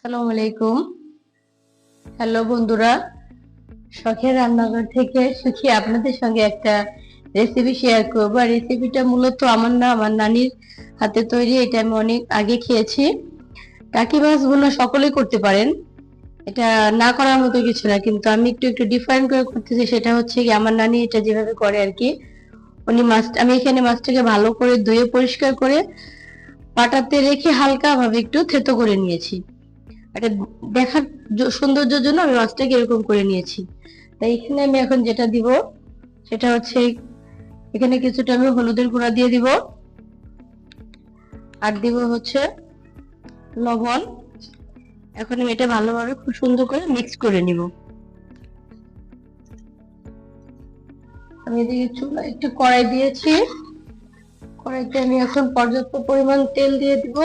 আসসালামু আলাইকুম। হ্যালো বন্ধুরা, শখের রান্নাঘর থেকে সুখী আপনাদের সঙ্গে একটা রেসিপি শেয়ার করব। আর রেসিপিটা মূলত আমার না, আমার নানির হাতে তৈরি। এটা আমি অনেক আগে খেয়েছি। টাকি মাছগুলো সকলেই করতে পারেন, এটা না করার মতো কিছু না, কিন্তু আমি একটু একটু ডিফারেন্ট করে করতেছি। সেটা হচ্ছে কি, আমার নানি এটা যেভাবে করে আর কি। আমি এখানে মাছটাকে ভালো করে ধুয়ে পরিষ্কার করে পাটাতে রেখে হালকা ভাবে একটু থেতো করে নিয়েছি। এটা দেখার সৌন্দর্যের জন্য আমি মাছটাকে এরকম করে নিয়েছি। তাই এখানে আমি এখন যেটা দিব সেটা হচ্ছে, এখানে কিছুটা আমি হলুদের গুঁড়া দিয়ে দিব, আর দিব হচ্ছে লবণ। এখন আমি এটা ভালোভাবে খুব সুন্দর করে মিক্স করে নিব। আমি এদিকে চুলা একটু কড়াই দিয়েছি, কড়াইতে আমি এখন পর্যাপ্ত পরিমাণ তেল দিয়ে দিব।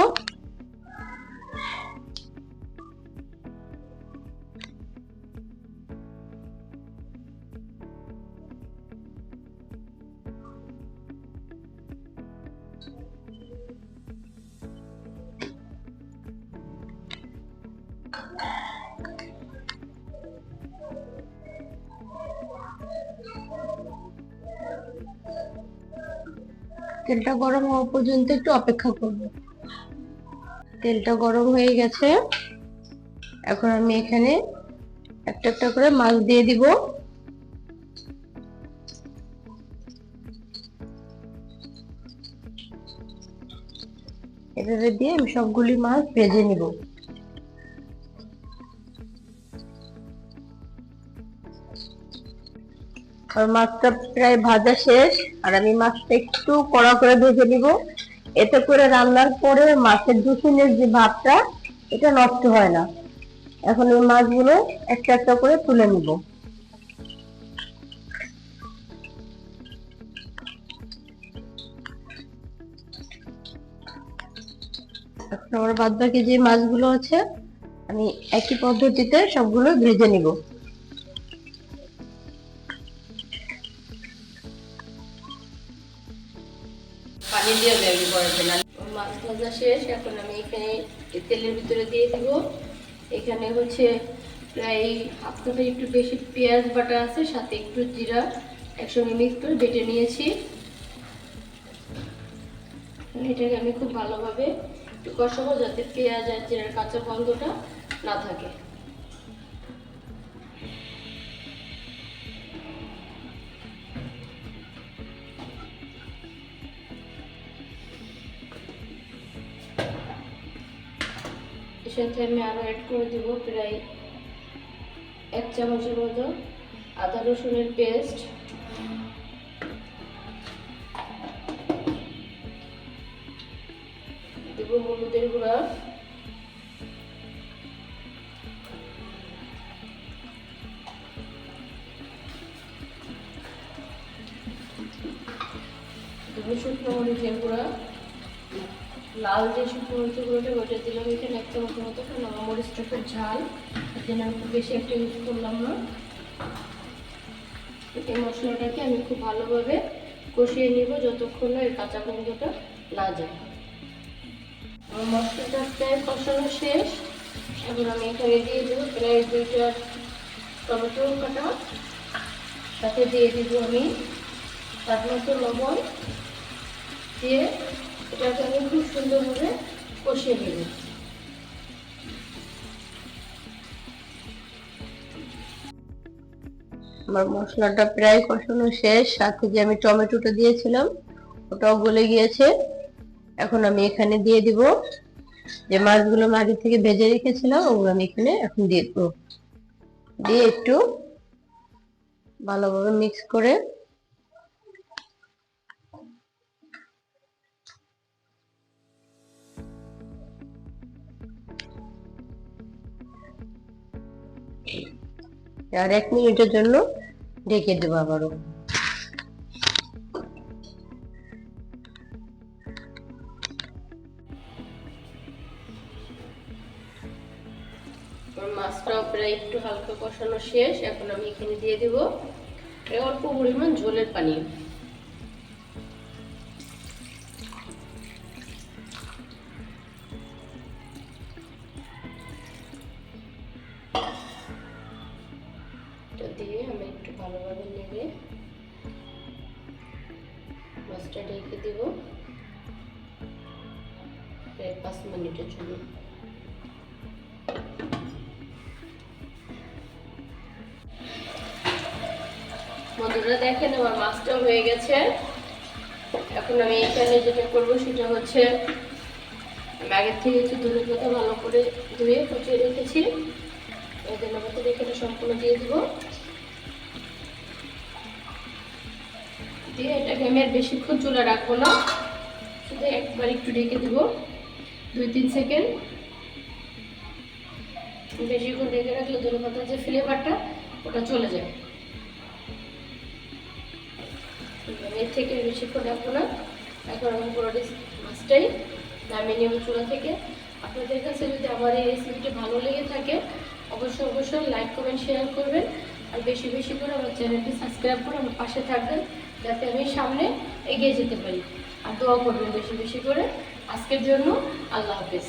তেলটা গরম হওয়া পর্যন্ত একটু অপেক্ষা করব। তেলটা গরম হয়ে গেছে, এখন আমি এখানে একটা একটা করে মাছ দিয়ে দিব। এভাবে দিয়ে আমি সবগুলি মাছ ভেজে নিব। আর মাছটা প্রায় ভাজা শেষ, আর আমি মাছটা একটু কড়া করে ভেজে নিব। এতে করে রান্নার পরে মাছের দূষণের যে ভাবটা, এটা নষ্ট হয় না। এখন এই মাছগুলো একটা একটা করে তুলে নিব। এখন আমার বাদ বাকি যে মাছগুলো আছে, আমি একই পদ্ধতিতে সবগুলো ভেজে নিব। পানি দিয়ে দেবো পরে না। মাছ ভাজা শেষ, এখন আমি এখানে তেলের ভিতরে দিয়ে দিব। এখানে হচ্ছে প্রায় হাফ কাপে একটু বেশি পেঁয়াজ বাটা আছে, সাথে একটু জিরা একসঙ্গে মিক্স করে বেটে নিয়েছি। এটাকে আমি খুব ভালোভাবে একটু কষাবো, যাতে পেঁয়াজ আর জিরার কাঁচা গন্ধটা না থাকে। এর সাথে আমি আরো অ্যাড করে দিব প্রায় 1 চামচের মতো আদা রসুনের পেস্ট, দেব হলুদের গুঁড়া, দেব শুকনো মরিচের গুঁড়া। লাল যে শুকনো মরিচের গুঁড়োটা ওটা দিলাম এখানে 1 চামচের মতো, কারণ আমার মরিচটা খুব ঝাল, এর জন্য আমি খুব বেশি একটা ইউজ করলাম না। এই মশলাটাকে আমি খুব ভালোভাবে কষিয়ে নিব যতক্ষণ না এর কাঁচা গন্ধটা না যায়। আমার মশলাটা প্রায় কষানো শেষ, এখন আমি এখানে দিয়ে দেবো প্রায় 2টা টমেটো কাটা, সাথে দিয়ে দিব আমি স্বাদ মতো লবণ দিয়ে এটাকে আমি খুব সুন্দরভাবে কষিয়ে নেব। আমার মশলাটা প্রায় কষানো শেষ, সাথে যে আমি টমেটোটা দিয়েছিলাম ওটাও গলে গিয়েছে। এখন আমি এখানে দিয়ে দিব যে মাছগুলো আমি আগে থেকে ভেজে রেখেছিলাম, ওগুলো আমি এখানে এখন দিয়ে দেবো। দিয়ে একটু ভালোভাবে মিক্স করে আর 1 মিনিটের জন্য ঢেকে দেবো আবারও। মাছটাও প্রায় একটু হালকা কষানো শেষ, এখন আমি এখানে দিয়ে দেব অল্প পরিমাণ ঝোলের পানি। ভালোভাবে নেড়ে মাছটা ঢেকে দিব 5 মিনিটের জন্য। বন্ধুরা দেখেন আমার মাছটা হয়ে গেছে। এখন আমি এখানে যেটা করবো সেটা হচ্ছে আমি আগের থেকে একটু ধনেপাতা ভালো করে ধুয়ে কুচিয়ে রেখেছি। এই ধনেপাতা এখানে সম্পূর্ণ দিয়ে দিব। দিয়ে এটাকে আমি আর বেশিক্ষণ চুলা রাখবো না, শুধু একবার একটু ঢেকে দিব 2-3 সেকেন্ড। বেশিক্ষণ ঢেকে রাখলে ধনেপাতার যে ফ্লেভারটা ওটা চলে যায়। এর থেকে বেশিক্ষণ রাখবো না। এখন আমি পুরো মাছটাই নামিয়ে নেব চুলা থেকে। আপনাদের কাছে যদি আমার এই রেসিপিটি ভালো লেগে থাকে অবশ্যই লাইক কমেন্ট শেয়ার করবেন, আর বেশি বেশি করে আমার চ্যানেলটি সাবস্ক্রাইব করে আমার পাশে থাকবেন, যাতে আমি সামনে এগিয়ে যেতে পারি। আর দোয়া করবেন বেশি বেশি করে। আজকের জন্য আল্লাহ হাফেজ।